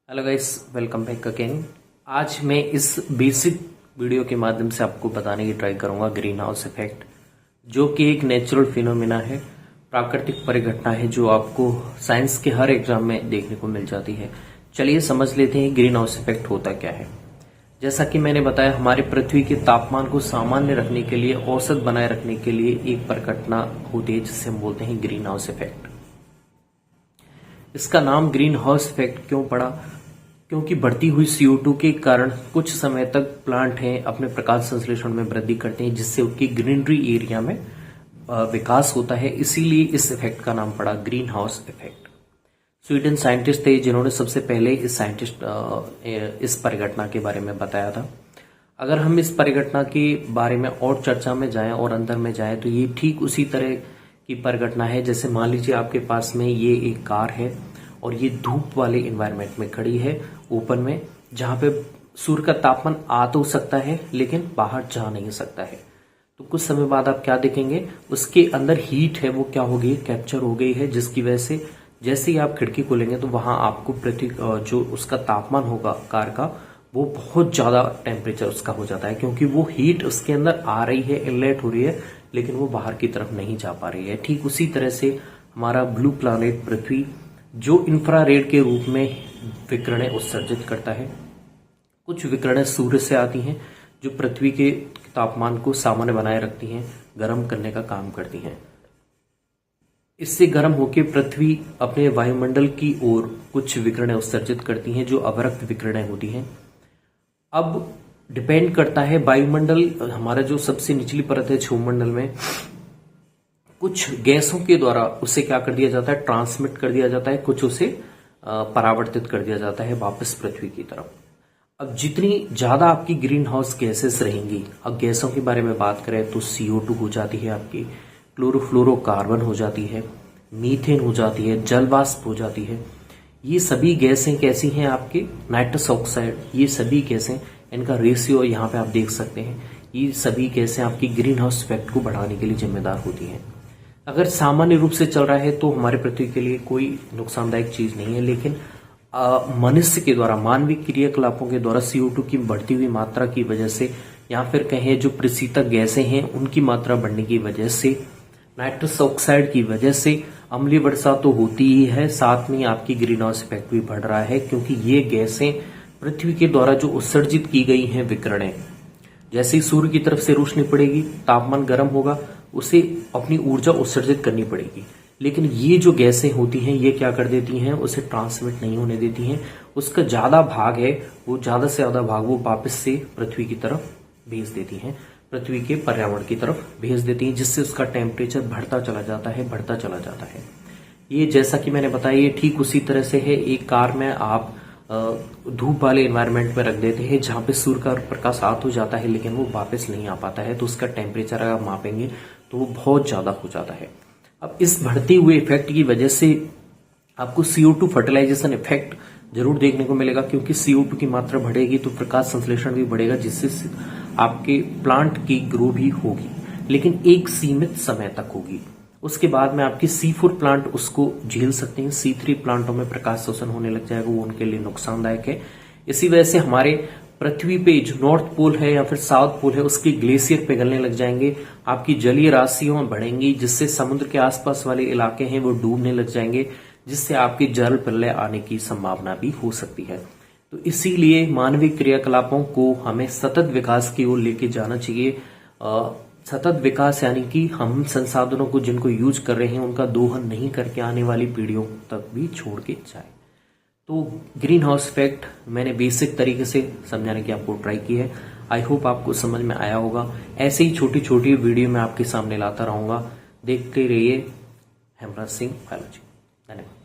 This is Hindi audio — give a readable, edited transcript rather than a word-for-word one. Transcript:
Hello guys, welcome back again. आज मैं इस बेसिक वीडियो के माध्यम से आपको बताने की ट्राई करूंगा ग्रीन हाउस इफेक्ट, जो कि एक नेचुरल फिनोमिना है, प्राकृतिक परिघटना है जो आपको साइंस के हर एग्जाम में देखने को मिल जाती है। चलिए समझ लेते हैं ग्रीन हाउस इफेक्ट होता क्या है। जैसा कि मैंने बताया, हमारे पृथ्वी के तापमान को सामान्य रखने के लिए, औसत बनाए रखने के लिए एक परिघटना होती है जिसे हम बोलते हैं ग्रीन हाउस इफेक्ट। इसका नाम ग्रीन हाउस इफेक्ट क्यों पड़ा? क्योंकि बढ़ती हुई CO2 के कारण कुछ समय तक प्लांट हैं अपने प्रकाश संश्लेषण में वृद्धि करते हैं, जिससे उनकी ग्रीनरी एरिया में विकास होता है। इसीलिए इस इफेक्ट का नाम पड़ा green house effect. Sweden scientist थे जिन्होंने सबसे पहले इस परिघटना के बारे में बताया था। अगर हम इस परिघटना के बारे में और चर्चा में जाएं और अंदर में जाएं तो ये ठीक उसी तरह की परिघटना है जैसे मान लीजिए आपके पास में ये एक कार है और ये धूप वाले एनवायरनमेंट में खड़ी है, ओपन में, जहां पे सूर्य का तापमान आ तो सकता है लेकिन बाहर जा नहीं सकता है। तो कुछ समय बाद आप क्या देखेंगे, उसके अंदर हीट है वो क्या हो गई, कैप्चर हो गई है, जिसकी वजह से जैसे ही आप खिड़की खोलेंगे तो वहां आपको जो उसका तापमान होगा कार का, वो बहुत ज्यादा टेम्परेचर उसका हो जाता है, क्योंकि वो हीट उसके अंदर आ रही है, इनलेट हो रही है, लेकिन वो बाहर की तरफ नहीं जा पा रही है। ठीक उसी तरह से हमारा ब्लू प्लैनेट पृथ्वी, जो इंफ्रारेड के रूप में विकिरणें उत्सर्जित करता है, कुछ विकिरणें सूर्य से आती हैं जो पृथ्वी के तापमान को सामान्य बनाए रखती हैं, गर्म करने का काम करती हैं। इससे गर्म होकर पृथ्वी अपने वायुमंडल की ओर कुछ विकिरणें उत्सर्जित करती हैं जो अवरक्त विकिरणें होती हैं। अब डिपेंड करता है वायुमंडल, हमारा जो सबसे निचली परत है छुमंडल में, कुछ गैसों के द्वारा उसे क्या कर दिया जाता है, ट्रांसमिट कर दिया जाता है, कुछ उसे परावर्तित कर दिया जाता है वापस पृथ्वी की तरफ। अब जितनी ज्यादा आपकी ग्रीन हाउस गैसेस रहेंगी, अब गैसों के बारे में बात करें तो CO2 हो जाती है आपकी, क्लोरोफ्लोरोकार्बन हो जाती है, मीथेन हो जाती है, जल वाष्प हो जाती है। ये सभी गैसें कैसी हैं आपके, नाइट्रस ऑक्साइड, ये सभी गैसें, इनका रेशियो यहाँ पे आप देख सकते हैं। ये सभी गैसें आपकी ग्रीन हाउस इफेक्ट को बढ़ाने के लिए जिम्मेदार होती हैं। अगर सामान्य रूप से चल रहा है तो हमारे पृथ्वी के लिए कोई नुकसानदायक चीज नहीं है, लेकिन मनुष्य के द्वारा, मानवीय क्रियाकलापों के द्वारा CO2 की बढ़ती हुई मात्रा की वजह से, या फिर कहें जो प्रशीतक गैसें हैं उनकी मात्रा बढ़ने की वजह से, नाइट्रस ऑक्साइड की वजह से अम्लीय वर्षा तो होती ही है, साथ में आपकी ग्रीन हाउस इफेक्ट भी बढ़ रहा है, क्योंकि ये गैसें पृथ्वी के द्वारा जो उत्सर्जित की गई हैं विकिरणें, जैसे ही सूर्य की तरफ से रोशनी पड़ेगी, तापमान गर्म होगा, उसे अपनी ऊर्जा उत्सर्जित करनी पड़ेगी, लेकिन ये जो गैसें होती हैं ये क्या कर देती हैं, उसे ट्रांसमिट नहीं होने देती हैं। उसका ज्यादा भाग है, वो ज्यादा से ज्यादा भाग वो वापस से पृथ्वी की तरफ भेज देती हैं, पृथ्वी के पर्यावरण की तरफ भेज देती हैं, जिससे उसका टेम्परेचर बढ़ता चला जाता है, बढ़ता चला जाता है। ये जैसा कि मैंने बताया, ये ठीक उसी तरह से है, एक कार में आप धूप वाले एनवायरनमेंट में रख देते हैं जहां पे सूर्य का प्रकाश आ तो जाता है लेकिन वो वापस नहीं आ पाता है, तो उसका टेम्परेचर अगर मापेंगे तो वो बहुत ज्यादा हो जाता है। अब इस बढ़ते हुए इफेक्ट की वजह से आपको CO2 फर्टिलाइजेशन इफेक्ट जरूर देखने को मिलेगा, क्योंकि CO2 की मात्रा बढ़ेगी तो प्रकाश संश्लेषण भी बढ़ेगा, जिससे आपके प्लांट की ग्रो भी होगी, लेकिन एक सीमित समय तक होगी। उसके बाद में आपकी C4 प्लांट उसको झेल सकते हैं, C3 प्लांटों में प्रकाश शोषण होने लग जाएगा, वो उनके लिए नुकसानदायक है। इसी वजह से हमारे पृथ्वी पे जो नॉर्थ पोल है या फिर साउथ पोल है, उसके ग्लेशियर पिघलने लग जाएंगे, आपकी जलीय राशियां बढ़ेंगी, जिससे समुद्र के आसपास वाले इलाके हैं वो डूबने लग जाएंगे, जिससे आपकी जल प्रलय आने की संभावना भी हो सकती है। तो इसीलिए मानवीय क्रियाकलापों को हमें सतत विकास की ओर लेके जाना चाहिए। सतत विकास यानी कि हम संसाधनों को जिनको यूज कर रहे हैं उनका दोहन नहीं करके आने वाली पीढ़ियों तक भी छोड़ के जाए। तो ग्रीन हाउस इफेक्ट मैंने बेसिक तरीके से समझाने की आपको ट्राई की है। आई होप आपको समझ में आया होगा। ऐसे ही छोटी छोटी वीडियो मैं आपके सामने लाता रहूंगा। देखते रहिए हेमराज सिंह बायोलॉजी। धन्यवाद।